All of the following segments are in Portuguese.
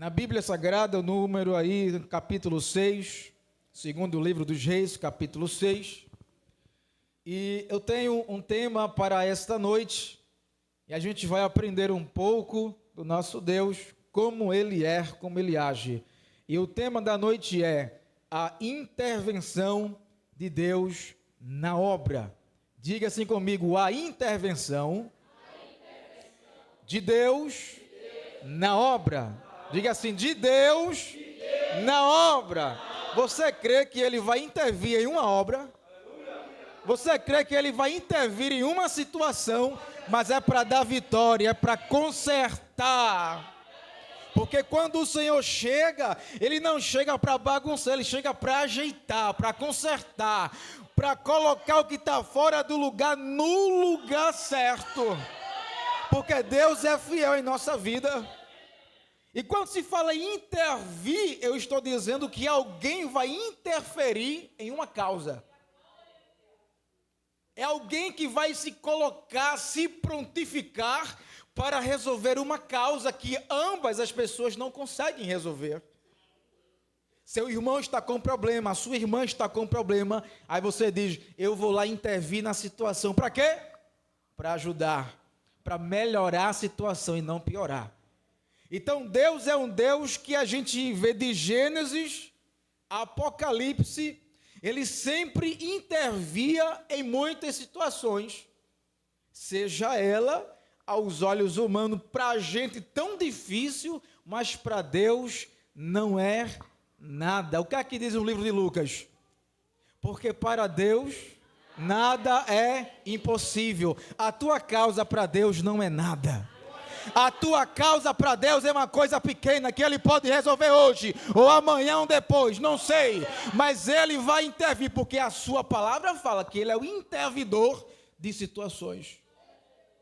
Na Bíblia Sagrada, o número aí, capítulo 6, segundo o livro dos Reis, capítulo 6. E eu tenho um tema para esta noite, e a gente vai aprender um pouco do nosso Deus, como Ele é, como Ele age. E o tema da noite é a intervenção de Deus na obra. Diga assim comigo, a intervenção de Deus na obra. Diga assim, de Deus na obra. Você crê que Ele vai intervir em uma obra? Você crê que Ele vai intervir em uma situação, mas é para dar vitória, é para consertar. Porque quando o Senhor chega, Ele não chega para bagunçar, Ele chega para ajeitar, para consertar, para colocar o que está fora do lugar no lugar certo. Porque Deus é fiel em nossa vida. E quando se fala em intervir, eu estou dizendo que alguém vai interferir em uma causa. É alguém que vai se colocar, se prontificar para resolver uma causa que ambas as pessoas não conseguem resolver. Seu irmão está com problema, a sua irmã está com problema, aí você diz, eu vou lá intervir na situação. Para quê? Para ajudar, para melhorar a situação e não piorar. Então Deus é um Deus que a gente vê de Gênesis a Apocalipse, Ele sempre intervia em muitas situações, seja ela aos olhos humanos, para a gente tão difícil, mas para Deus não é nada. O que é que diz o livro de Lucas? Porque para Deus nada é impossível. A tua causa para Deus não é nada. A tua causa para Deus é uma coisa pequena que Ele pode resolver hoje, ou amanhã ou depois, não sei. Mas Ele vai intervir, porque a sua palavra fala que Ele é o intervidor de situações.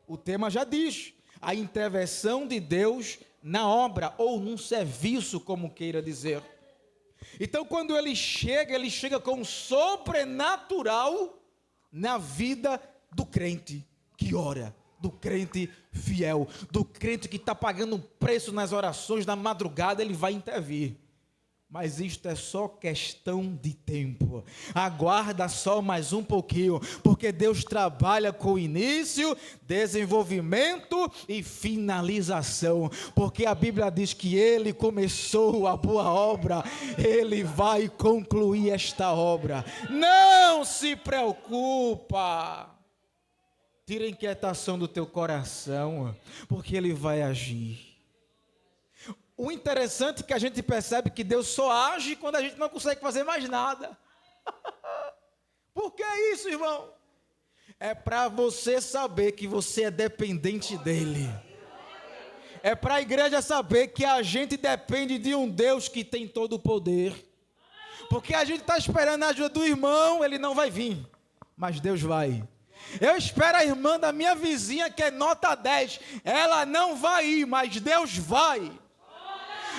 O tema já diz, a intervenção de Deus na obra, ou num serviço, como queira dizer. Então quando Ele chega com um sobrenatural na vida do crente que ora, do crente fiel, do crente que está pagando um preço nas orações da madrugada. Ele vai intervir. Mas isto é só questão de tempo. Aguarda só mais um pouquinho, porque Deus trabalha com início, desenvolvimento e finalização. Porque a Bíblia diz que Ele começou a boa obra, Ele vai concluir esta obra. Não se preocupa. Tira a inquietação do teu coração, porque Ele vai agir. O interessante é que a gente percebe que Deus só age quando a gente não consegue fazer mais nada. Por que isso, irmão? É para você saber que você é dependente dEle. É para a igreja saber que a gente depende de um Deus que tem todo o poder. Porque a gente está esperando a ajuda do irmão, ele não vai vir, mas Deus vai. Eu espero a irmã da minha vizinha que é nota 10, ela não vai ir, mas Deus vai.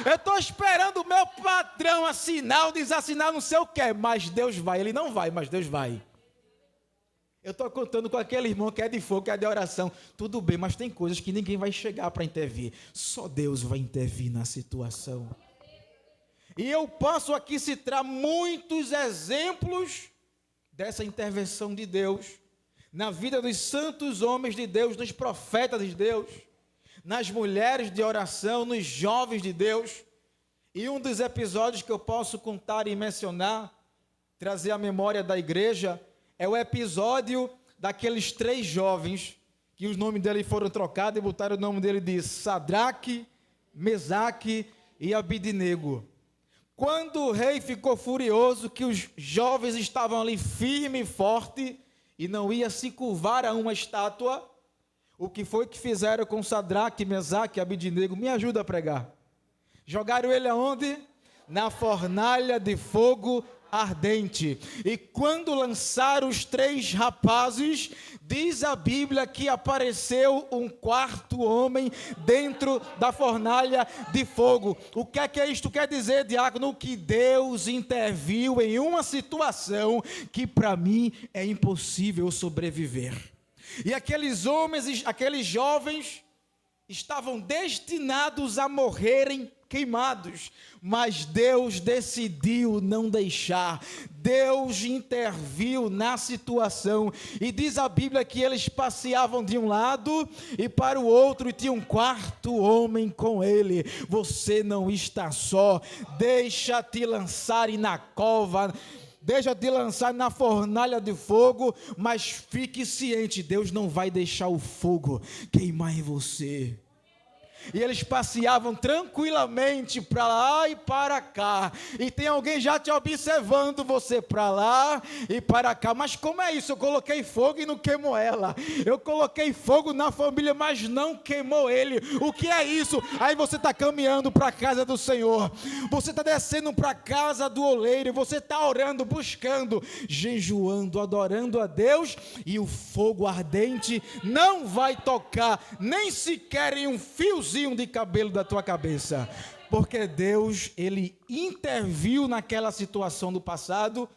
Eu estou esperando o meu patrão assinar ou desassinar, não sei o que, mas Deus vai. Ele não vai, mas Deus vai. Eu estou contando com aquele irmão que é de fogo, que é de oração. Tudo bem, mas tem coisas que ninguém vai chegar para intervir. Só Deus vai intervir na situação. E eu posso aqui citar muitos exemplos dessa intervenção de Deus na vida dos santos homens de Deus, dos profetas de Deus, nas mulheres de oração, nos jovens de Deus. E um dos episódios que eu posso contar e mencionar, trazer à memória da igreja, é o episódio daqueles 3 jovens, que os nomes deles foram trocados e botaram o nome dele de Sadraque, Mesaque e Abidnego. Quando o rei ficou furioso que os jovens estavam ali firme e forte e não ia se curvar a uma estátua, o que foi que fizeram com Sadraque, Mesaque e Abidnego? Me ajuda a pregar. Jogaram ele aonde? Na fornalha de fogo ardente. E quando lançaram os 3 rapazes, diz a Bíblia que apareceu um 4º homem dentro da fornalha de fogo. O que é isto quer dizer, diácono? Que Deus interviu em uma situação que para mim é impossível sobreviver. E aqueles homens, aqueles jovens, estavam destinados a morrerem queimados, mas Deus decidiu não deixar. Deus interviu na situação, e diz a Bíblia que eles passeavam de um lado e para o outro, e tinha um quarto homem com ele. Você não está só, deixa-te lançarem na cova, deixa-te lançar na fornalha de fogo, mas fique ciente, Deus não vai deixar o fogo queimar em você. E eles passeavam tranquilamente para lá e para cá, e tem alguém já te observando, você para lá e para cá. Mas como é isso? Eu coloquei fogo e não queimou ela. Eu coloquei fogo na família, mas não queimou ele. O que é isso? Aí você está caminhando para a casa do Senhor, você está descendo para a casa do oleiro, você está orando, buscando, jejuando, adorando a Deus, e o fogo ardente não vai tocar nem sequer em um fiozinho de cabelo da tua cabeça, porque Deus, Ele interviu naquela situação do passado,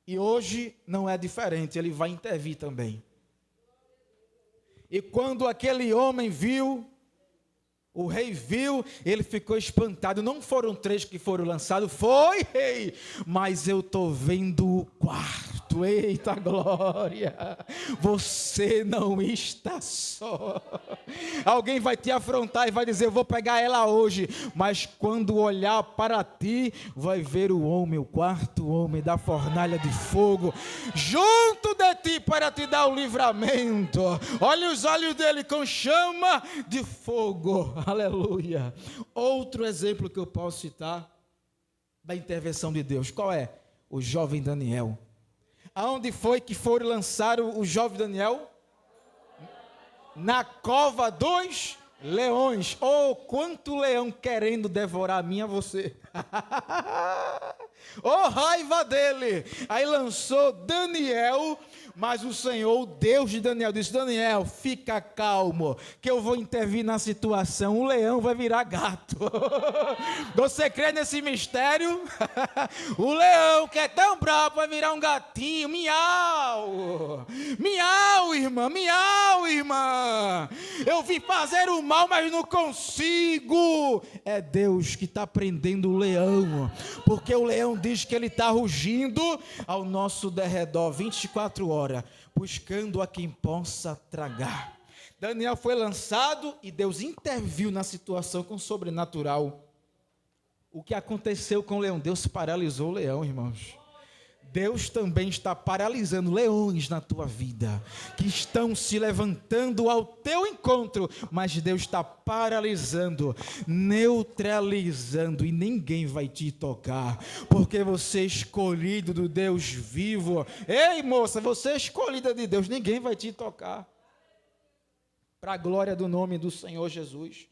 e hoje não é diferente, Ele vai intervir também. E quando aquele homem viu, o rei viu, ele ficou espantado. Não foram 3 que foram lançados, foi, rei, mas eu estou vendo o quarto. Eita glória, você não está só. Alguém vai te afrontar e vai dizer, eu vou pegar ela hoje, mas quando olhar para ti, vai ver o homem, o quarto homem da fornalha de fogo, junto de ti para te dar o livramento. Olha os olhos dele com chama de fogo, aleluia. Outro exemplo que eu posso citar da intervenção de Deus, qual é? O jovem Daniel. Aonde foi que foram lançar o jovem Daniel? Na cova dos leões. Oh, quanto leão querendo devorar a mim e a você. Oh, raiva dele. Aí lançou Daniel, mas o Senhor, o Deus de Daniel, disse, Daniel, fica calmo, que eu vou intervir na situação, o leão vai virar gato. Você crê nesse mistério? O leão, que é tão bravo, vai virar um gatinho, miau. Miau, irmã, miau, irmã. Eu vim fazer o mal, mas não consigo. É Deus que está prendendo o leão, porque o leão diz que ele está rugindo ao nosso derredor 24 horas, buscando a quem possa tragar. Daniel foi lançado e Deus interviu na situação com o sobrenatural. O que aconteceu com o leão? Deus paralisou o leão, irmãos. Deus também está paralisando leões na tua vida, que estão se levantando ao teu encontro, mas Deus está paralisando, neutralizando, e ninguém vai te tocar, porque você é escolhido do Deus vivo. Ei, moça, você é escolhida de Deus, ninguém vai te tocar, para a glória do nome do Senhor Jesus.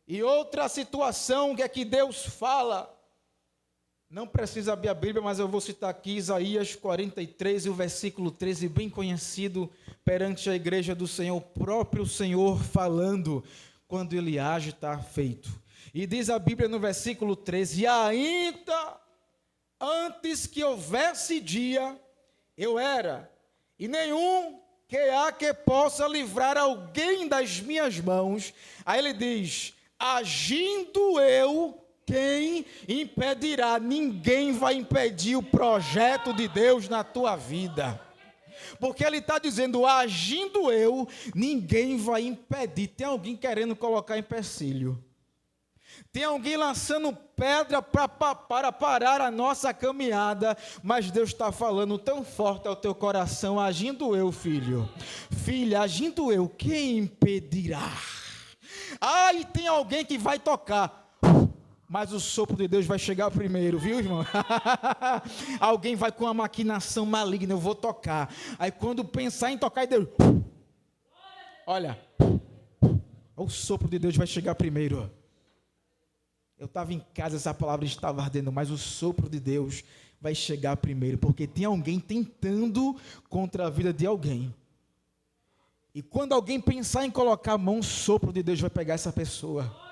E outra situação que é que Deus fala, não precisa abrir a Bíblia, mas eu vou citar aqui Isaías 43 e o versículo 13, bem conhecido perante a igreja do Senhor, o próprio Senhor falando, quando ele age está feito. E diz a Bíblia no versículo 13, e ainda antes que houvesse dia, eu era, e nenhum que há que possa livrar alguém das minhas mãos. Aí ele diz, agindo eu, quem impedirá? Ninguém vai impedir o projeto de Deus na tua vida, porque ele está dizendo, agindo eu, ninguém vai impedir. Tem alguém querendo colocar empecilho, tem alguém lançando pedra para parar a nossa caminhada, mas Deus está falando tão forte ao teu coração, agindo eu, filho, filha, agindo eu, quem impedirá? E tem alguém que vai tocar, mas o sopro de Deus vai chegar primeiro, viu, irmão? Alguém vai com uma maquinação maligna, eu vou tocar. Aí quando pensar em tocar, Deus, olha, o sopro de Deus vai chegar primeiro. Eu estava em casa, essa palavra estava ardendo, mas o sopro de Deus vai chegar primeiro, porque tem alguém tentando contra a vida de alguém. E quando alguém pensar em colocar a mão, o sopro de Deus vai pegar essa pessoa.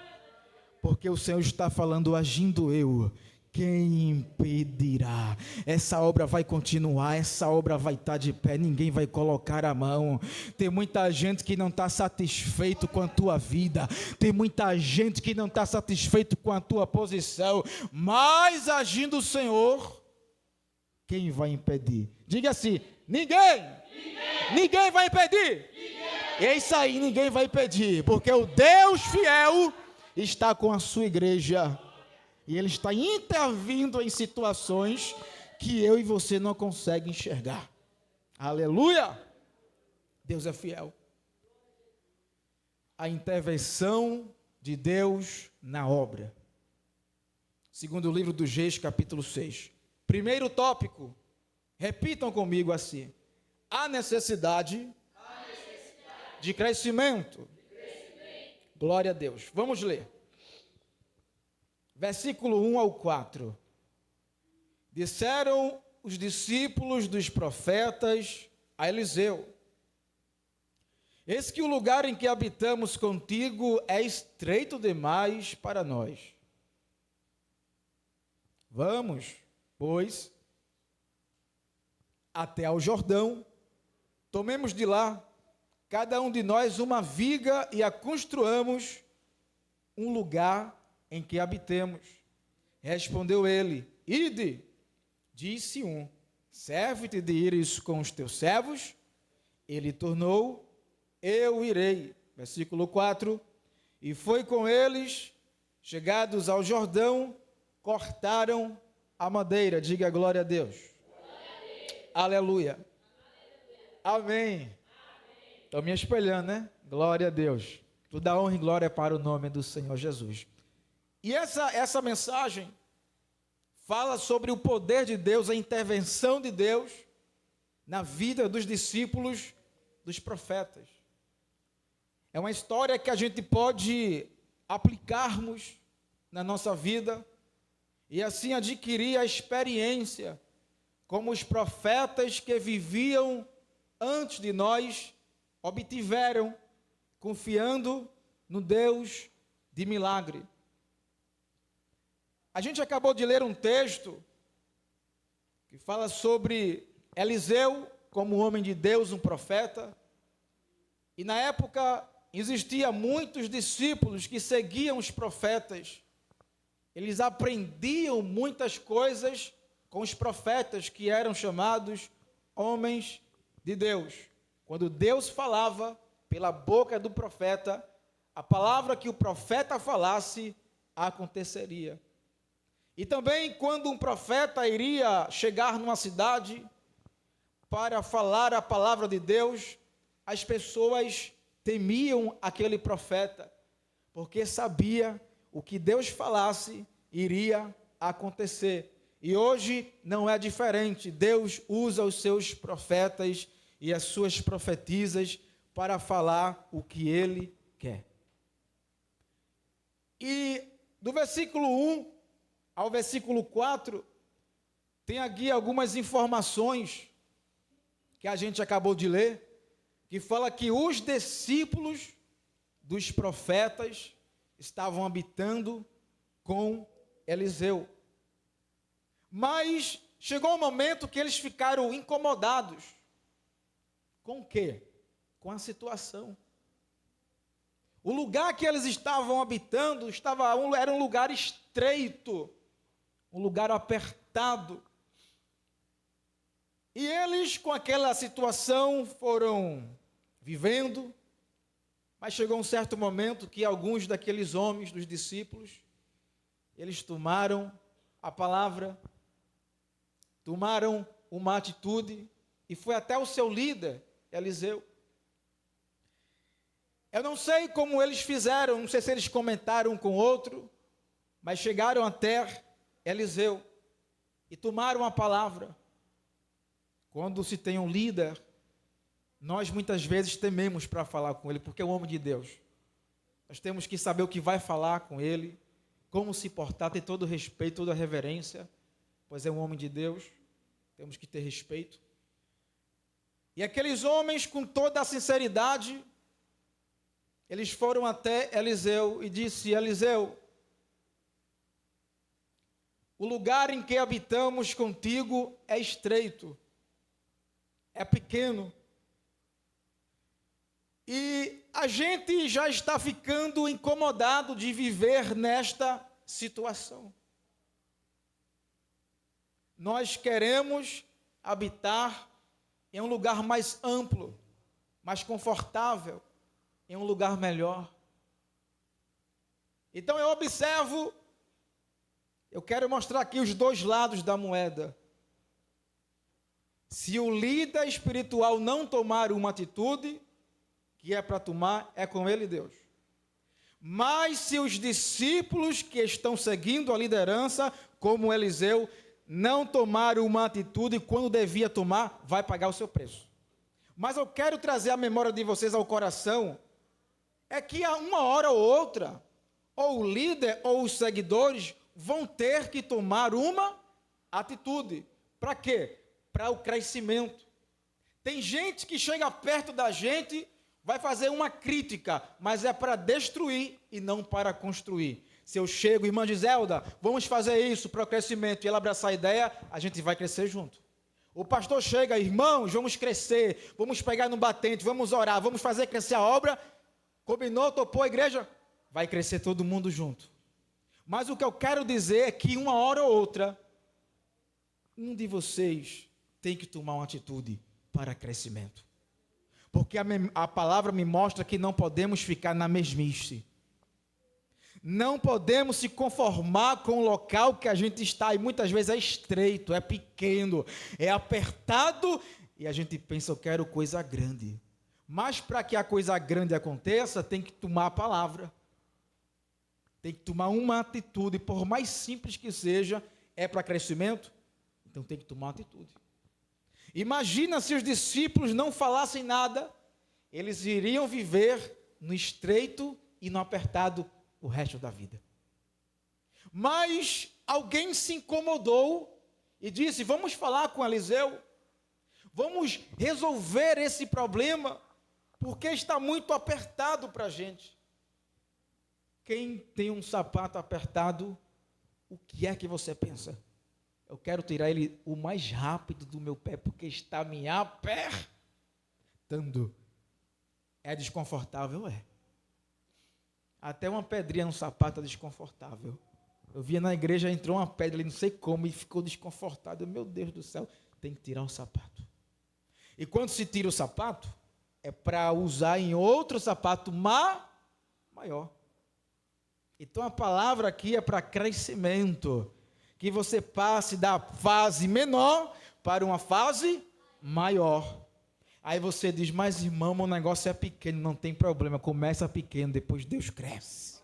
Porque o Senhor está falando, agindo eu, quem impedirá? Essa obra vai continuar, essa obra vai estar de pé, ninguém vai colocar a mão. Tem muita gente que não está satisfeito com a tua vida, tem muita gente que não está satisfeito com a tua posição, mas agindo o Senhor, quem vai impedir? Diga assim: ninguém vai impedir. É isso aí, ninguém vai impedir, porque o Deus fiel está com a sua igreja. E Ele está intervindo em situações que eu e você não conseguem enxergar. Aleluia! Deus é fiel. A intervenção de Deus na obra. Segundo o livro dos Reis, capítulo 6. Primeiro tópico, repitam comigo assim: a necessidade de crescimento. Glória a Deus. Vamos ler. Versículo 1 ao 4. Disseram os discípulos dos profetas a Eliseu: eis que o lugar em que habitamos contigo é estreito demais para nós. Vamos, pois, até ao Jordão, tomemos de lá, cada um de nós, uma viga e a construamos um lugar em que habitemos. Respondeu ele: ide. Disse um: serve-te de ires com os teus servos? Ele tornou: eu irei. Versículo 4. E foi com eles, chegados ao Jordão, cortaram a madeira. Diga glória a Deus. Aleluia. Amém. Estou me espelhando, né? Glória a Deus. Toda honra e glória para o nome do Senhor Jesus. E essa mensagem fala sobre o poder de Deus, a intervenção de Deus na vida dos discípulos, dos profetas. É uma história que a gente pode aplicarmos na nossa vida e assim adquirir a experiência como os profetas que viviam antes de nós obtiveram, confiando no Deus de milagre. A gente acabou de ler um texto que fala sobre Eliseu como homem de Deus, um profeta. E na época existia muitos discípulos que seguiam os profetas. Eles aprendiam muitas coisas com os profetas, que eram chamados homens de Deus. Quando Deus falava pela boca do profeta, a palavra que o profeta falasse aconteceria. E também quando um profeta iria chegar numa cidade para falar a palavra de Deus, as pessoas temiam aquele profeta, porque sabia o que Deus falasse iria acontecer. E hoje não é diferente. Deus usa os seus profetas e as suas profetisas para falar o que Ele quer. E do versículo 1 ao versículo 4, tem aqui algumas informações que a gente acabou de ler, que fala que os discípulos dos profetas estavam habitando com Eliseu. Mas chegou um momento que eles ficaram incomodados. Com o quê? Com a situação. O lugar que eles estavam habitando era um lugar estreito, um lugar apertado. E eles, com aquela situação, foram vivendo, mas chegou um certo momento que alguns daqueles homens, dos discípulos, eles tomaram a palavra, tomaram uma atitude, e foi até o seu líder, Eliseu. Eu não sei como eles fizeram, não sei se eles comentaram um com o outro, mas chegaram até Eliseu e tomaram a palavra. Quando se tem um líder, nós muitas vezes tememos para falar com ele, porque é um homem de Deus. Nós temos que saber o que vai falar com ele, como se portar, ter todo o respeito, toda a reverência, pois é um homem de Deus, temos que ter respeito. E aqueles homens, com toda a sinceridade, eles foram até Eliseu e disse: Eliseu, O lugar em que habitamos contigo é estreito, é pequeno. E a gente já está ficando incomodado de viver nesta situação. Nós queremos habitar em um lugar mais amplo, mais confortável, em um lugar melhor. Então eu observo, eu quero mostrar aqui os dois lados da moeda. Se o líder espiritual não tomar uma atitude, que é para tomar, é com ele Deus. Mas se os discípulos que estão seguindo a liderança, como Eliseu, não tomaram uma atitude quando devia tomar, vai pagar o seu preço. Mas eu quero trazer a memória de vocês ao coração, é que a uma hora ou outra, ou o líder ou os seguidores vão ter que tomar uma atitude. Para quê? Para o crescimento. Tem gente que chega perto da gente, vai fazer uma crítica, mas é para destruir e não para construir. Se eu chego, irmã Giselda, vamos fazer isso para o crescimento, e ela abraçar a ideia, a gente vai crescer junto. O pastor chega, irmãos, vamos crescer, vamos pegar no batente, vamos orar, vamos fazer crescer a obra, combinou, topou a igreja, vai crescer todo mundo junto. Mas o que eu quero dizer é que uma hora ou outra, um de vocês tem que tomar uma atitude para crescimento. Porque a palavra me mostra que não podemos ficar na mesmice. Não podemos se conformar com o local que a gente está, e muitas vezes é estreito, é pequeno, é apertado, e a gente pensa, eu quero coisa grande. Mas para que a coisa grande aconteça, tem que tomar a palavra. Tem que tomar uma atitude, por mais simples que seja, é para crescimento, então tem que tomar uma atitude. Imagina se os discípulos não falassem nada, eles iriam viver no estreito e no apertado o resto da vida. Mas alguém se incomodou e disse, vamos falar com Eliseu, vamos resolver esse problema, porque está muito apertado para a gente. Quem tem um sapato apertado, o que é que você pensa? Eu quero tirar ele o mais rápido do meu pé, porque está me apertando. É desconfortável? É. Até uma pedrinha no sapato é desconfortável. Eu via na igreja, entrou uma pedra ali, não sei como, e ficou desconfortável. Meu Deus do céu, tem que tirar o sapato. E quando se tira o sapato, é para usar em outro sapato maior. Então a palavra aqui é para crescimento. Que você passe da fase menor para uma fase maior. Aí você diz, mas irmão, o negócio é pequeno, não tem problema, começa pequeno, depois Deus cresce.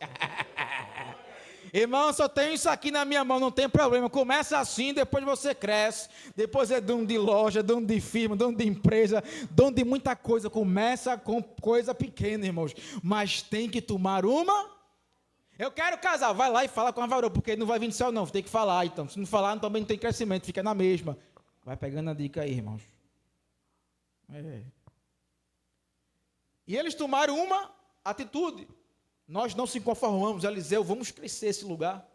Irmão, só tenho isso aqui na minha mão, não tem problema, começa assim, depois você cresce, depois é dono de loja, dono de firma, dono de empresa, dono de muita coisa, começa com coisa pequena, irmãos, mas tem que tomar uma. Eu quero casar, vai lá e fala com a varoa, porque não vai vir do céu não, tem que falar, então, se não falar também não tem crescimento, fica na mesma. Vai pegando a dica aí, irmãos. E eles tomaram uma atitude. Nós não se conformamos, Eliseu, vamos crescer esse lugar.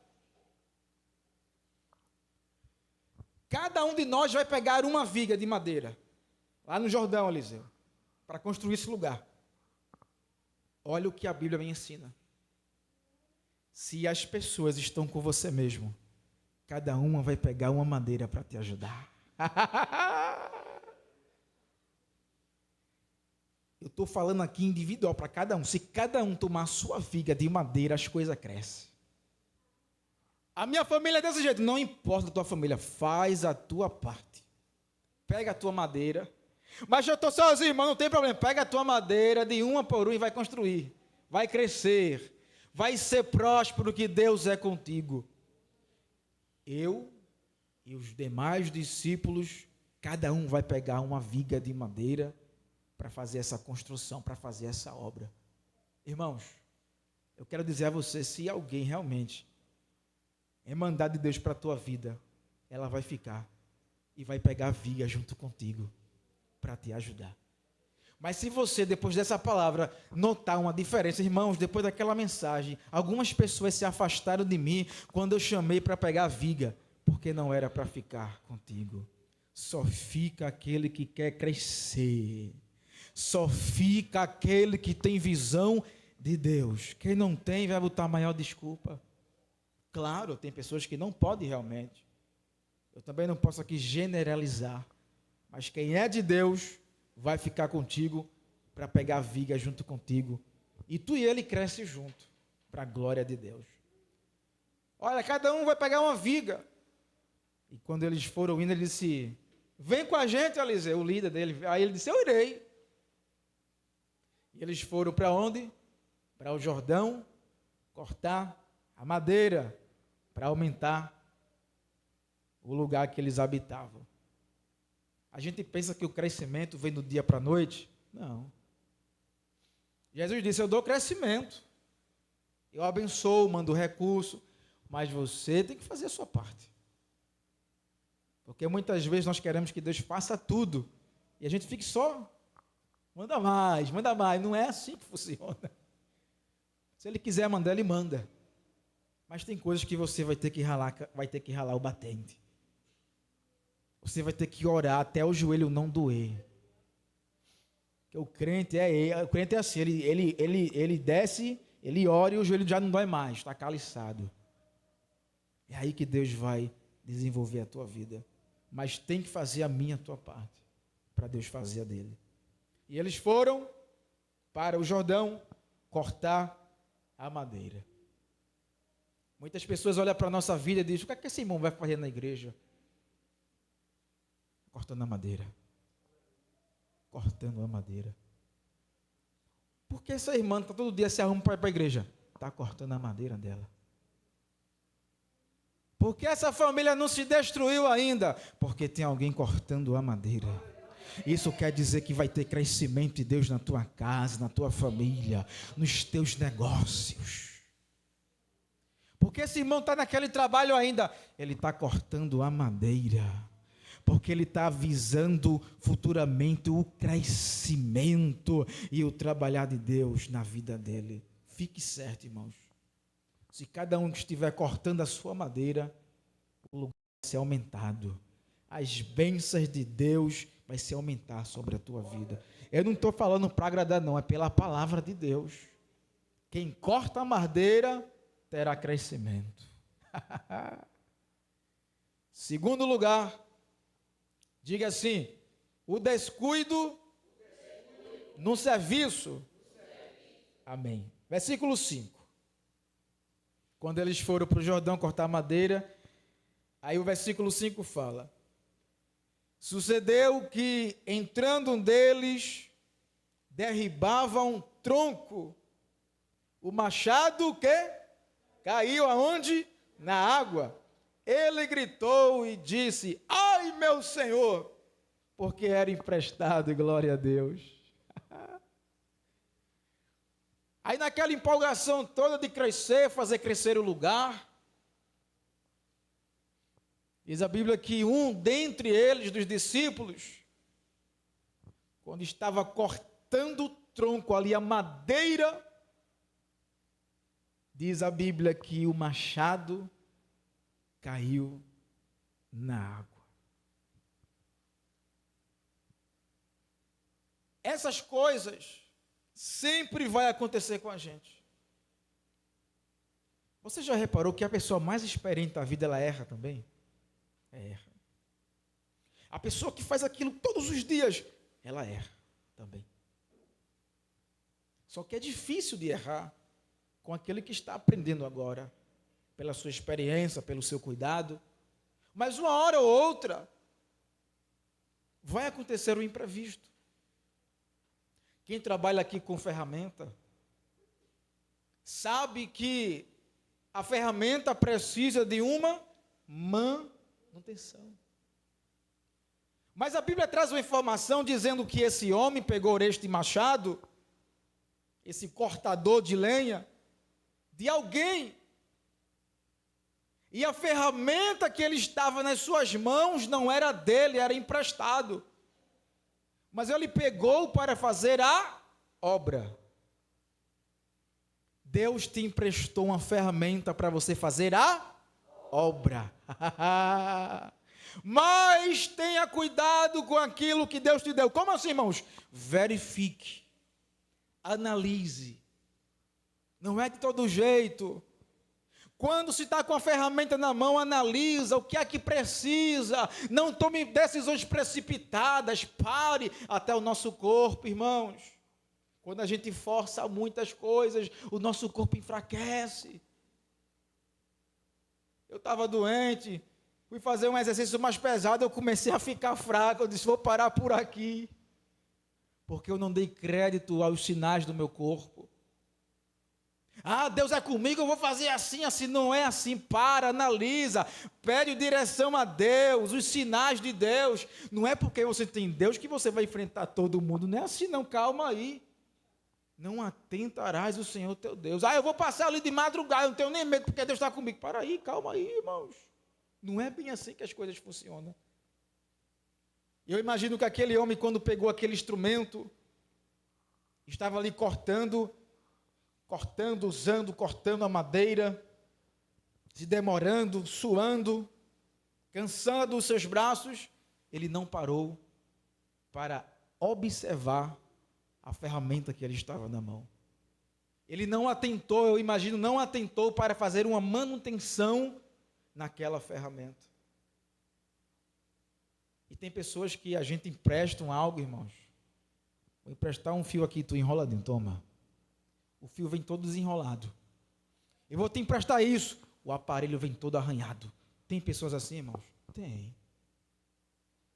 Cada um de nós vai pegar uma viga de madeira, lá no Jordão, Eliseu, para construir esse lugar. Olha o que a Bíblia me ensina. Se as pessoas estão com você mesmo, cada uma vai pegar uma madeira para te ajudar. Eu estou falando aqui individual para cada um. Se cada um tomar a sua viga de madeira, as coisas crescem. A minha família é desse jeito. Não importa a tua família, faz a tua parte. Pega a tua madeira. Mas eu estou sozinho, irmão, não tem problema. Pega a tua madeira de uma por uma e vai construir. Vai crescer. Vai ser próspero, que Deus é contigo. Eu e os demais discípulos, cada um vai pegar uma viga de madeira para fazer essa construção, para fazer essa obra. Irmãos, eu quero dizer a você, se alguém realmente é mandado de Deus para a tua vida, ela vai ficar e vai pegar a viga junto contigo para te ajudar. Mas se você, depois dessa palavra, notar uma diferença, irmãos, depois daquela mensagem, algumas pessoas se afastaram de mim quando eu chamei para pegar a viga. porque não era para ficar contigo. Só fica aquele que quer crescer. Só fica aquele que tem visão de Deus. Quem não tem vai botar a maior desculpa. Claro, tem pessoas que não podem realmente. Eu também não posso aqui generalizar. Mas quem é de Deus vai ficar contigo para pegar a viga junto contigo. E tu e ele crescem junto, para a glória de Deus. Olha, cada um vai pegar uma viga. E quando eles foram indo, ele disse: vem com a gente, Eliseu, o líder dele. Aí ele disse: eu irei. E eles foram para onde? Para o Jordão, cortar a madeira, para aumentar o lugar que eles habitavam. A gente pensa que o crescimento vem do dia para a noite. Não. Jesus disse: eu dou crescimento. Eu abençoo, mando recurso. Mas você tem que fazer a sua parte. Porque muitas vezes nós queremos que Deus faça tudo. E a gente fique só. Manda mais, manda mais. Não é assim que funciona. Se Ele quiser mandar, Ele manda. Mas tem coisas que você vai ter que ralar o batente. Você vai ter que orar até o joelho não doer. Porque o crente é assim, ele desce, ele ora e o joelho já não dói mais, está caliçado. É aí que Deus vai desenvolver a tua vida. Mas tem que fazer a minha, a tua parte, para Deus fazer a dele. E eles foram para o Jordão cortar a madeira. Muitas pessoas olham para a nossa vida e dizem: o que é que esse irmão vai fazer na igreja? Cortando a madeira. Cortando a madeira. Por que essa irmã está todo dia se arruma para ir para a igreja? Está cortando a madeira dela. Por que essa família não se destruiu ainda? Porque tem alguém cortando a madeira. Isso quer dizer que vai ter crescimento de Deus na tua casa, na tua família, nos teus negócios. Porque esse irmão está naquele trabalho ainda. Ele está cortando a madeira. Porque ele está avisando futuramente o crescimento e o trabalhar de Deus na vida dele. Fique certo, irmãos. Se cada um que estiver cortando a sua madeira, o lugar vai ser aumentado. As bênçãos de Deus vai se aumentar sobre a tua vida. Eu não estou falando para agradar, não. É pela palavra de Deus. Quem corta a madeira terá crescimento. Segundo lugar, diga assim: o descuido no serviço. Amém. Versículo 5. Quando eles foram para o Jordão cortar madeira, aí o versículo 5 fala: sucedeu que, entrando um deles, derribava um tronco. O machado, o quê? Caiu aonde? Na água. Ele gritou e disse: ai, meu Senhor, porque era emprestado, e glória a Deus. Aí naquela empolgação toda de crescer, fazer crescer o lugar, diz a Bíblia que um dentre eles, dos discípulos, quando estava cortando o tronco ali, a madeira, diz a Bíblia que o machado caiu na água. Essas coisas sempre vai acontecer com a gente. Você já reparou que a pessoa mais experiente da vida, ela erra também? Erra. A pessoa que faz aquilo todos os dias, ela erra também. Só que é difícil de errar com aquele que está aprendendo agora, pela sua experiência, pelo seu cuidado. Mas uma hora ou outra, vai acontecer o imprevisto. Quem trabalha aqui com ferramenta, sabe que a ferramenta precisa de uma manutenção. Mas a Bíblia traz uma informação dizendo que esse homem pegou este machado, esse cortador de lenha, de alguém. E a ferramenta que ele estava nas suas mãos não era dele, era emprestado. Mas ele pegou para fazer a obra. Deus te emprestou uma ferramenta para você fazer a obra. Mas tenha cuidado com aquilo que Deus te deu. Como assim, irmãos? Verifique, analise. Não é de todo jeito. Quando se está com a ferramenta na mão, analisa o que é que precisa. Não tome decisões precipitadas. Pare até o nosso corpo, irmãos. Quando a gente força muitas coisas, o nosso corpo enfraquece. Eu estava doente, fui fazer um exercício mais pesado, eu comecei a ficar fraco. Eu disse, vou parar por aqui. Porque eu não dei crédito aos sinais do meu corpo. Ah, Deus é comigo, eu vou fazer assim, assim. Não é assim. Para, analisa, pede direção a Deus, os sinais de Deus. Não é porque você tem Deus que você vai enfrentar todo mundo. Não é assim não, calma aí. Não atentarás o Senhor teu Deus. Ah, eu vou passar ali de madrugada, não tenho nem medo porque Deus está comigo. Para aí, calma aí, irmãos. Não é bem assim que as coisas funcionam. Eu imagino que aquele homem, quando pegou aquele instrumento, estava ali cortando a madeira, se demorando, suando, cansando os seus braços. Ele não parou para observar a ferramenta que ele estava na mão. Ele não atentou, eu imagino, não atentou para fazer uma manutenção naquela ferramenta. E tem pessoas que a gente empresta algo, irmãos. Vou emprestar um fio aqui, tu enroladinho, toma. O fio vem todo desenrolado. Eu vou te emprestar isso. O aparelho vem todo arranhado. Tem pessoas assim, irmãos? Tem.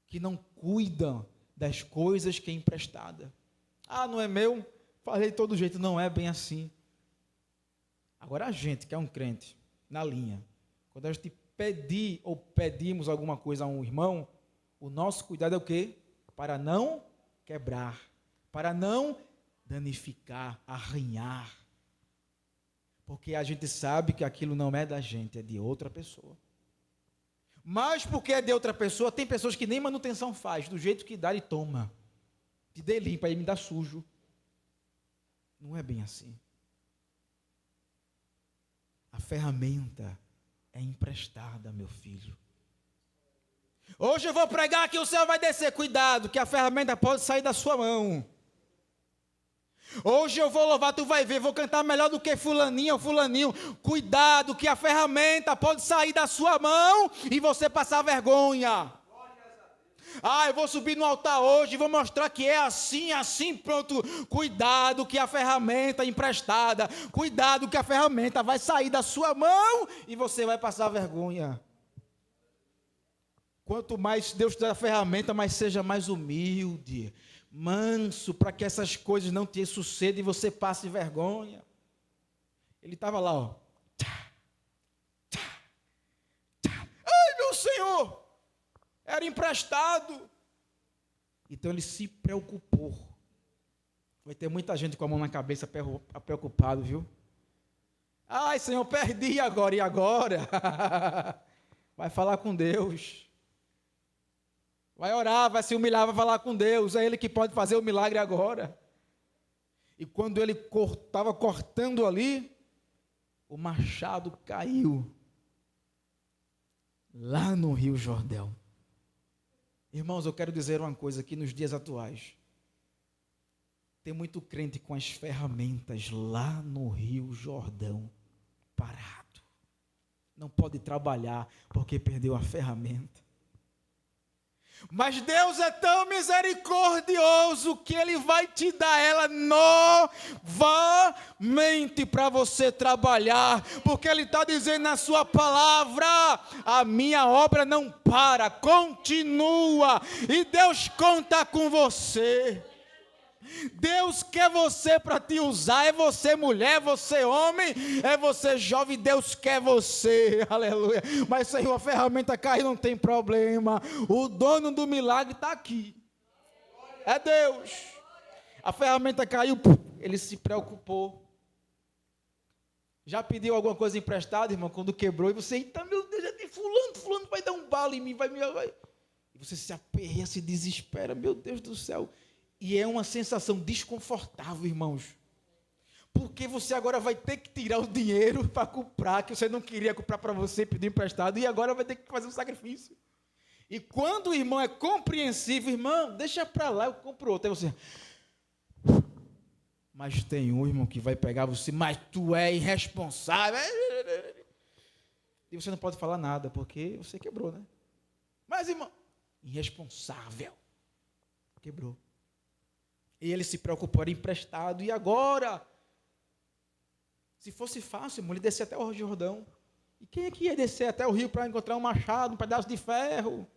Que não cuidam das coisas que é emprestada. Ah, não é meu? Falei de todo jeito. Não é bem assim. Agora a gente que é um crente, na linha, quando a gente pedir ou pedimos alguma coisa a um irmão, o nosso cuidado é o quê? Para não quebrar, para não danificar, arranhar. Porque a gente sabe que aquilo não é da gente, é de outra pessoa. Mas porque é de outra pessoa, tem pessoas que nem manutenção faz, do jeito que dá, ele toma. Te dê limpa, aí me dá sujo. Não é bem assim. A ferramenta é emprestada, meu filho. Hoje eu vou pregar que o céu vai descer. Cuidado, que a ferramenta pode sair da sua mão. Hoje eu vou louvar, tu vai ver, vou cantar melhor do que fulaninho ou fulaninho. Cuidado, que a ferramenta pode sair da sua mão e você passar vergonha. Ah, eu vou subir no altar hoje e vou mostrar que é assim, assim, pronto. Cuidado que a ferramenta é emprestada. Cuidado que a ferramenta vai sair da sua mão e você vai passar vergonha. Quanto mais Deus te dá a ferramenta, mais seja mais humilde, manso, para que essas coisas não te sucedam e você passe vergonha. Ele estava lá, ó. Ai, meu Senhor! Era emprestado. Então ele se preocupou. Vai ter muita gente com a mão na cabeça preocupado, viu? Ai, Senhor, perdi agora. E agora? Vai falar com Deus. Vai orar, vai se humilhar, vai falar com Deus. É Ele que pode fazer o milagre agora. E quando ele estava cortando ali, o machado caiu lá no Rio Jordão. Irmãos, eu quero dizer uma coisa aqui nos dias atuais. Tem muito crente com as ferramentas lá no Rio Jordão, parado. Não pode trabalhar porque perdeu a ferramenta. Mas Deus é tão misericordioso que Ele vai te dar ela novamente para você trabalhar, porque Ele está dizendo na sua palavra, a minha obra não para, continua, e Deus conta com você. Deus quer você para te usar, é você mulher, é você homem, é você jovem, Deus quer você, aleluia. Mas Senhor, a ferramenta caiu, não tem problema, o dono do milagre está aqui, é Deus. A ferramenta caiu, ele se preocupou. Já pediu alguma coisa emprestada, irmão, quando quebrou, e você, eita meu Deus, já tem fulano vai dar um bala em mim, vai. E você se aperreia, se desespera, meu Deus do céu. E é uma sensação desconfortável, irmãos. porque você agora vai ter que tirar o dinheiro para comprar, que você não queria comprar para você, pedir emprestado, e agora vai ter que fazer um sacrifício. E quando o irmão é compreensivo, irmão, deixa para lá, eu compro outro. Aí você... Mas tem um irmão que vai pegar você, mas tu é irresponsável. E você não pode falar nada, porque você quebrou, né? Mas, irmão, irresponsável. Quebrou. E ele se preocupou, era emprestado. E agora? Se fosse fácil, irmão, ele descer até o Rio Jordão. E quem é que ia descer até o rio para encontrar um machado, um pedaço de ferro?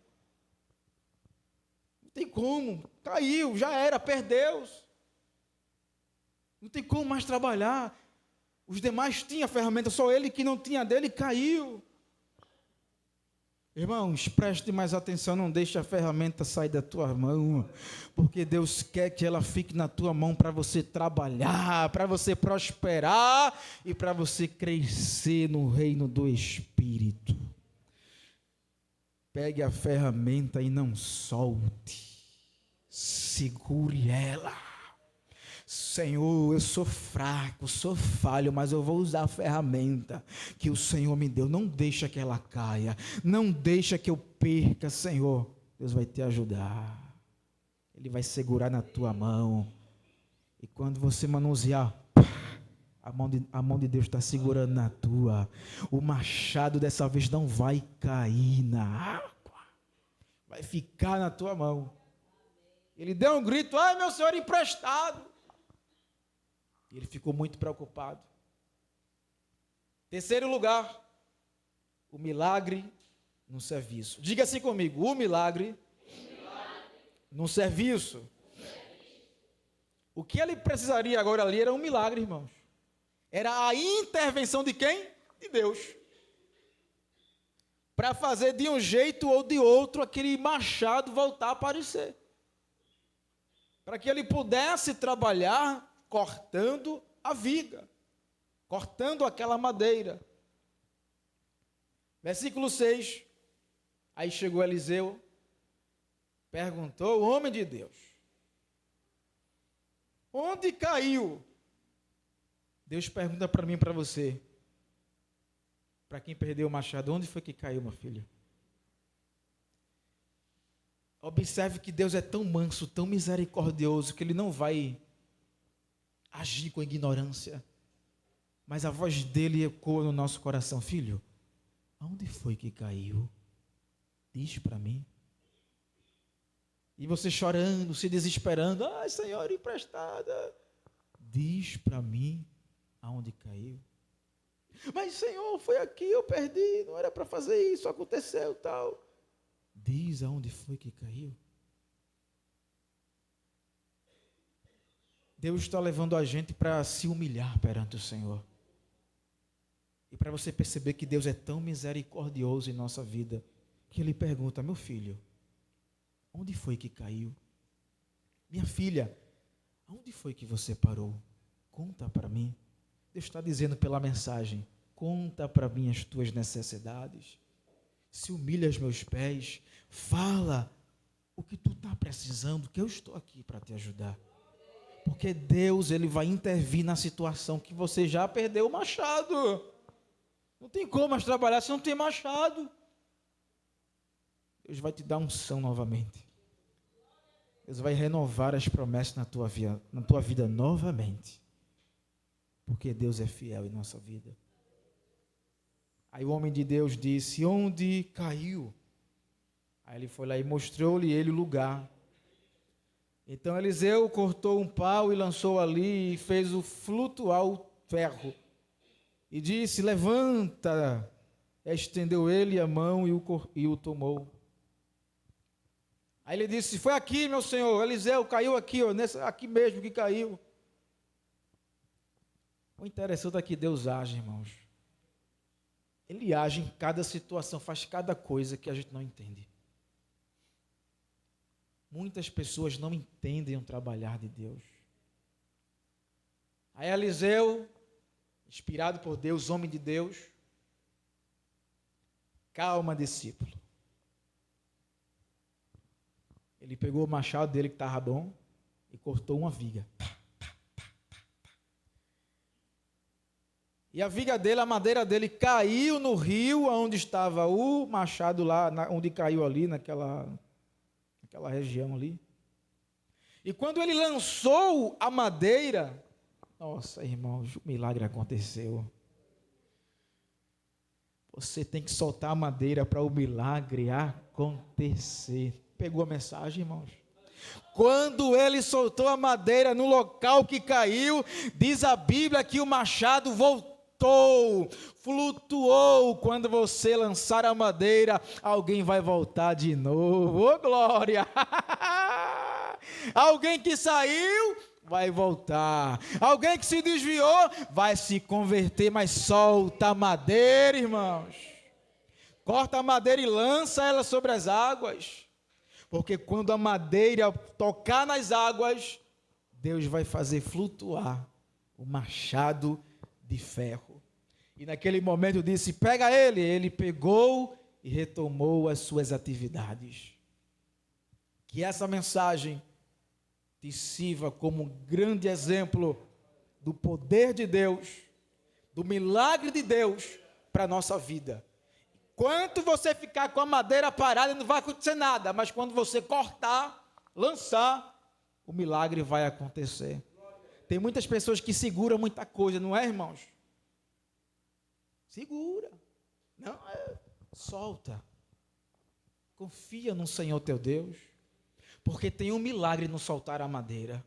Não tem como. Caiu, já era, perdeu. Não tem como mais trabalhar. Os demais tinham a ferramenta, só ele que não tinha dele caiu. Irmãos, preste mais atenção, não deixe a ferramenta sair da tua mão, porque Deus quer que ela fique na tua mão para você trabalhar, para você prosperar e para você crescer no reino do Espírito. Pegue a ferramenta e não solte, segure ela. Senhor, eu sou fraco, sou falho, mas eu vou usar a ferramenta que o Senhor me deu. Não deixa que ela caia, não deixa que eu perca, Senhor. Deus vai te ajudar. Ele vai segurar na tua mão. E quando você manusear, a mão de Deus está segurando na tua. O machado dessa vez não vai cair na água. Vai ficar na tua mão. Ele deu um grito, ai meu Senhor, emprestado. E ele ficou muito preocupado. Terceiro lugar, o milagre no serviço. Diga assim comigo, o milagre no serviço. O que ele precisaria agora ali era um milagre, irmãos. Era a intervenção de quem? De Deus. Para fazer de um jeito ou de outro aquele machado voltar a aparecer. Para que ele pudesse trabalhar cortando a viga, cortando aquela madeira. Versículo 6, aí chegou Eliseu, perguntou o homem de Deus, onde caiu? Deus pergunta para mim e para você, para quem perdeu o machado, onde foi que caiu, meu filho? Observe que Deus é tão manso, tão misericordioso, que Ele não vai agir com ignorância, mas a voz dele ecoa no nosso coração, filho, aonde foi que caiu? Diz para mim. E você chorando, se desesperando, ai Senhor, emprestada, diz para mim aonde caiu. Mas Senhor, foi aqui, eu perdi, não era para fazer isso, aconteceu tal. Diz aonde foi que caiu. Deus está levando a gente para se humilhar perante o Senhor. E para você perceber que Deus é tão misericordioso em nossa vida, que Ele pergunta, meu filho, onde foi que caiu? Minha filha, onde foi que você parou? Conta para mim. Deus está dizendo pela mensagem, conta para mim as tuas necessidades. Se humilha aos meus pés, fala o que tu está precisando, que eu estou aqui para te ajudar. Porque Deus, Ele vai intervir na situação que você já perdeu o machado. Não tem como mais trabalhar se não tem machado. Deus vai te dar unção novamente. Deus vai renovar as promessas na tua vida novamente. Porque Deus é fiel em nossa vida. Aí o homem de Deus disse, onde caiu? Aí ele foi lá e mostrou-lhe ele o lugar. Então Eliseu cortou um pau e lançou ali e fez-o flutuar o ferro. E disse, levanta. Estendeu ele a mão e o tomou. Aí ele disse, foi aqui, meu senhor, Eliseu, caiu aqui, ó, aqui mesmo que caiu. O interessante é que Deus age, irmãos. Ele age em cada situação, faz cada coisa que a gente não entende. Muitas pessoas não entendem o trabalhar de Deus. Aí Eliseu, inspirado por Deus, homem de Deus, calma, discípulo. Ele pegou o machado dele que estava bom e cortou uma viga. E a viga dele, a madeira dele caiu no rio onde estava o machado lá, onde caiu ali, naquela região ali. E quando ele lançou a madeira, nossa, irmãos, o milagre aconteceu. Você tem que soltar a madeira para o milagre acontecer. Pegou a mensagem, irmãos? Quando ele soltou a madeira no local que caiu, diz a Bíblia que o machado voltou, flutuou. Quando você lançar a madeira, alguém vai voltar de novo. Ô, glória! Alguém que saiu vai voltar. Alguém que se desviou vai se converter, mas solta a madeira, irmãos. Corta a madeira e lança ela sobre as águas. Porque quando a madeira tocar nas águas, Deus vai fazer flutuar o machado de ferro. E naquele momento disse: pega ele. Ele pegou e retomou as suas atividades. Que essa mensagem te sirva como um grande exemplo do poder de Deus, do milagre de Deus para a nossa vida. Enquanto você ficar com a madeira parada, não vai acontecer nada, mas quando você cortar, lançar, o milagre vai acontecer. Tem muitas pessoas que seguram muita coisa, não é, irmãos? Segura. Não, solta. Confia no Senhor teu Deus. Porque tem um milagre no soltar a madeira.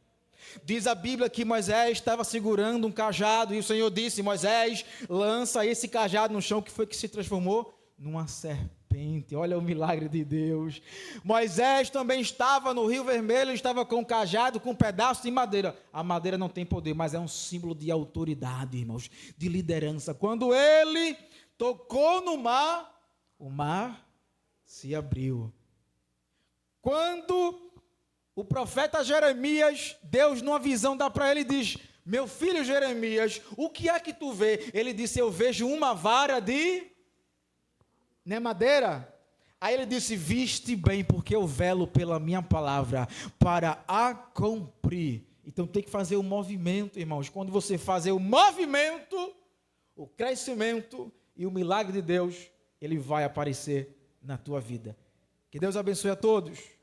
Diz a Bíblia que Moisés estava segurando um cajado e o Senhor disse: Moisés, lança esse cajado no chão. Que foi que se transformou? Numa serpente. Olha o milagre de Deus. Moisés também estava no Rio Vermelho, estava com um cajado, com um pedaço de madeira. A madeira não tem poder, mas é um símbolo de autoridade, irmãos, de liderança. Quando ele tocou no mar, o mar se abriu. Quando o profeta Jeremias, Deus numa visão dá para ele e diz: meu filho Jeremias, o que é que tu vê? Ele disse: eu vejo uma vara de... não é madeira? Aí ele disse: viste bem, porque eu velo pela minha palavra para a cumprir. Então tem que fazer o movimento, irmãos. Quando você fazer o movimento, o crescimento e o milagre de Deus, ele vai aparecer na tua vida. Que Deus abençoe a todos.